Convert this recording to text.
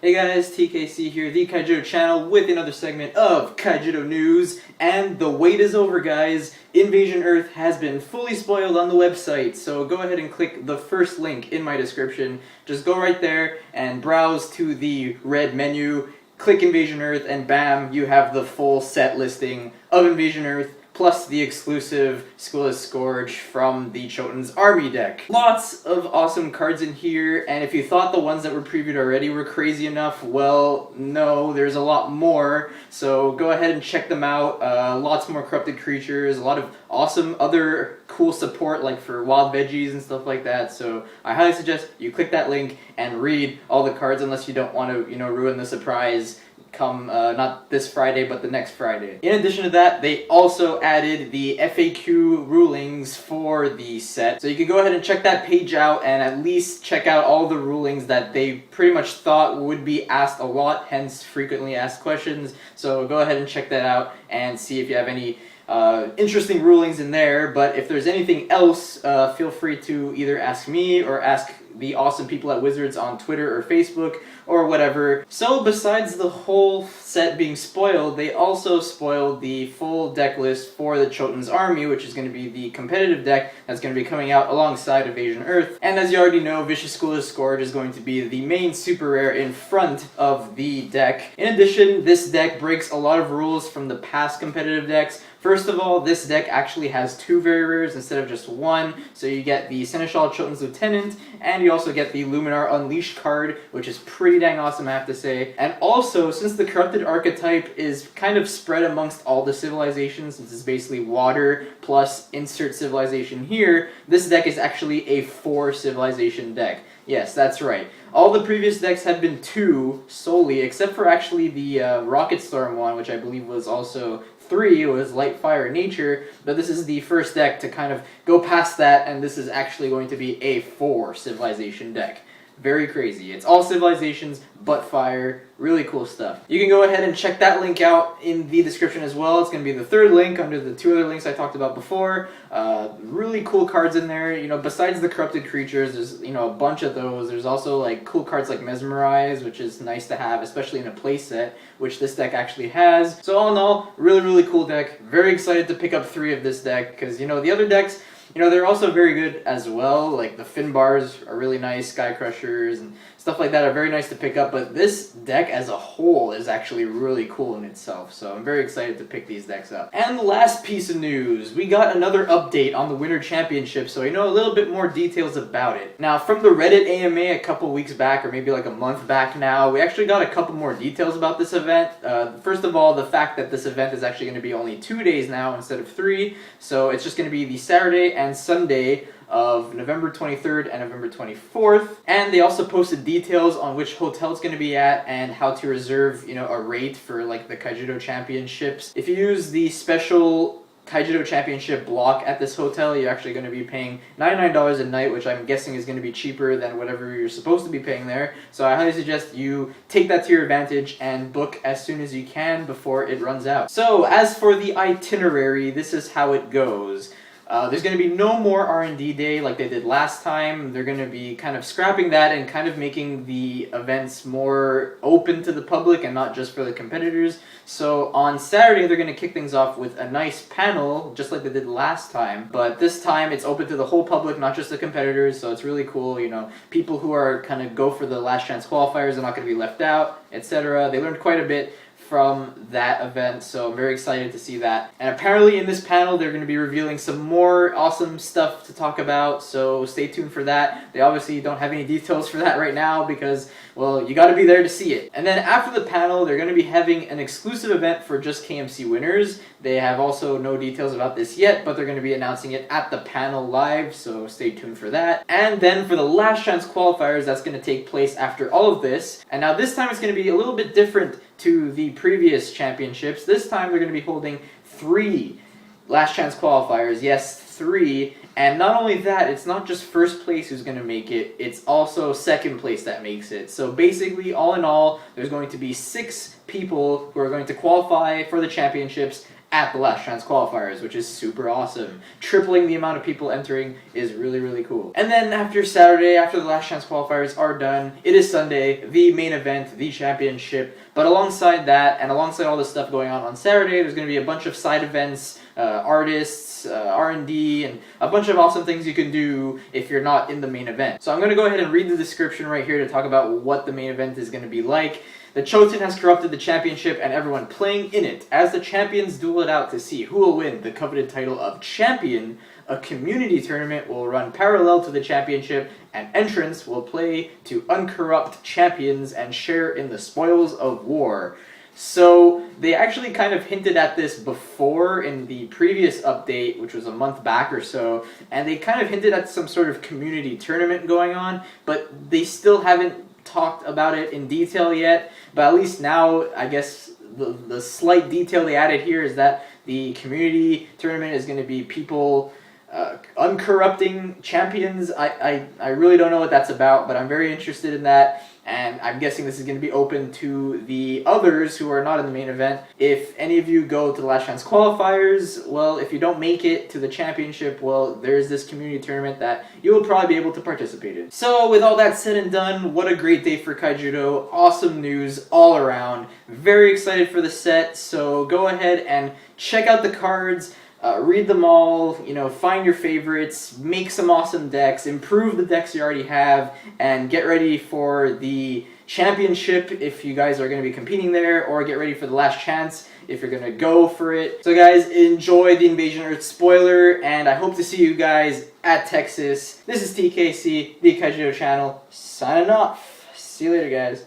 Hey guys, TKC here, the Kaijudo channel with another segment of Kaijudo News. And the wait is over, guys. Invasion Earth has been fully spoiled on the website, so go ahead and click the first link in my description. Just go right there and browse to the red menu, click Invasion Earth, and bam, you have the full set listing of Invasion Earth, plus the exclusive Schoolless Scourge from the Choten's Army deck. Lots of awesome cards in here, and if you thought the ones that were previewed already were crazy enough, well, no, there's a lot more, so go ahead and check them out. Lots more corrupted creatures, a lot of awesome other cool support like for wild veggies and stuff like that, so I highly suggest you click that link and read all the cards unless you don't want to, ruin the surprise come not this Friday but the next Friday. In addition to that, they also added the FAQ rulings for the set, so you can go ahead and check that page out and at least check out all the rulings that they pretty much thought would be asked a lot, hence frequently asked questions. So go ahead and check that out and see if you have any interesting rulings in there. But if there's anything else, feel free to either ask me or ask the awesome people at Wizards on Twitter or Facebook or whatever. So besides the whole set being spoiled, they also spoiled the full deck list for the Choten's Army, which is going to be the competitive deck that's going to be coming out alongside Invasion Earth. And as you already know, Vicious Schoolless Scourge is going to be the main super rare in front of the deck. In addition, this deck breaks a lot of rules from the past competitive decks. First of all, this deck actually has two very rares instead of just one, so you get the Seneschal Choten's Lieutenant, and you also get the Luminar Unleashed card, which is pretty dang awesome, I have to say. And also, since the Corrupted archetype is kind of spread amongst all the civilizations, since it's basically water plus insert civilization here, this deck is actually a 4-civilization deck. Yes, that's right. All the previous decks had been 2 solely, except for actually the Rocket Storm one, which I believe was also 3, it was Light, Fire, Nature, but this is the first deck to kind of go past that, and this is actually going to be a 4-civilization deck. Very crazy. It's all civilizations but fire. Really cool stuff. You can go ahead and check that link out in the description as well. It's going to be the third link under the 2 other links I talked about before. Really cool cards in there. Besides the corrupted creatures, there's a bunch of those. There's also like cool cards like Mesmerize, which is nice to have, especially in a play set, which this deck actually has. So all in all, really cool deck. Very excited to pick up 3 of this deck because the other decks, they're also very good as well. Like the Finbars are really nice, Sky Crushers and stuff like that are very nice to pick up, but this deck as a whole is actually really cool in itself, so I'm very excited to pick these decks up. And the last piece of news, we got another update on the Winter Championship, so I know a little bit more details about it. Now, from the Reddit AMA a couple weeks back, or maybe like a month back now, we actually got a couple more details about this event. First of all, the fact that this event is actually going to be only 2 days now instead of 3, so it's just going to be the Saturday and Sunday of November 23rd and November 24th, and they also posted details on which hotel it's going to be at and how to reserve, a rate for like the Kaijudo Championships. If you use the special Kaijudo Championship block at this hotel, you're actually going to be paying $99 a night, which I'm guessing is going to be cheaper than whatever you're supposed to be paying there. So I highly suggest you take that to your advantage and book as soon as you can before it runs out. So as for the itinerary, this is how it goes. There's going to be no more R&D day like they did last time. They're going to be kind of scrapping that and kind of making the events more open to the public and not just for the competitors. So on Saturday, they're going to kick things off with a nice panel, just like they did last time. But this time, it's open to the whole public, not just the competitors, so it's really cool. People who are kind of go for the last chance qualifiers are not going to be left out, etc. They learned quite a bit from that event, so I'm very excited to see that. And apparently in this panel they're going to be revealing some more awesome stuff to talk about, so stay tuned for that. They obviously don't have any details for that right now because, well, you got to be there to see it. And then after the panel, they're going to be having an exclusive event for just KMC winners. They have also no details about this yet, but they're going to be announcing it at the panel live, so stay tuned for that. And then for the last chance qualifiers, that's going to take place after all of this. And now this time it's going to be a little bit different to the previous championships. This time they're going to be holding 3 last chance qualifiers. Yes, 3. And not only that, it's not just first place who's going to make it, it's also second place that makes it. So basically, all in all, there's going to be 6 people who are going to qualify for the championships at the Last Chance qualifiers, which is super awesome. Tripling the amount of people entering is really, really cool. And then after Saturday, after the Last Chance qualifiers are done, it is Sunday, the main event, the championship. But alongside that, and alongside all this stuff going on Saturday, there's going to be a bunch of side events, artists, R&D, and a bunch of awesome things you can do if you're not in the main event. So I'm going to go ahead and read the description right here to talk about what the main event is going to be like. The Choten has corrupted the championship and everyone playing in it. As the champions duel it out to see who will win the coveted title of champion, a community tournament will run parallel to the championship, and entrants will play to uncorrupt champions and share in the spoils of war. So they actually kind of hinted at this before in the previous update, which was a month back or so, and they kind of hinted at some sort of community tournament going on, but they still haven't talked about it in detail yet. But at least now, I guess the slight detail they added here is that the community tournament is going to be people uncorrupting champions. I really don't know what that's about, but I'm very interested in that. And I'm guessing this is going to be open to the others who are not in the main event. If any of you go to the Last Chance qualifiers, well, if you don't make it to the championship, well, there's this community tournament that you will probably be able to participate in. So with all that said and done, what a great day for Kaijudo. Awesome news all around. Very excited for the set, so go ahead and check out the cards. Read them all, you know, find your favorites, make some awesome decks, improve the decks you already have, and get ready for the championship if you guys are going to be competing there, or get ready for the Last Chance if you're going to go for it. So guys, enjoy the Invasion Earth spoiler, and I hope to see you guys at Texas. This is TKC, the Kaijudo channel, signing off. See you later, guys.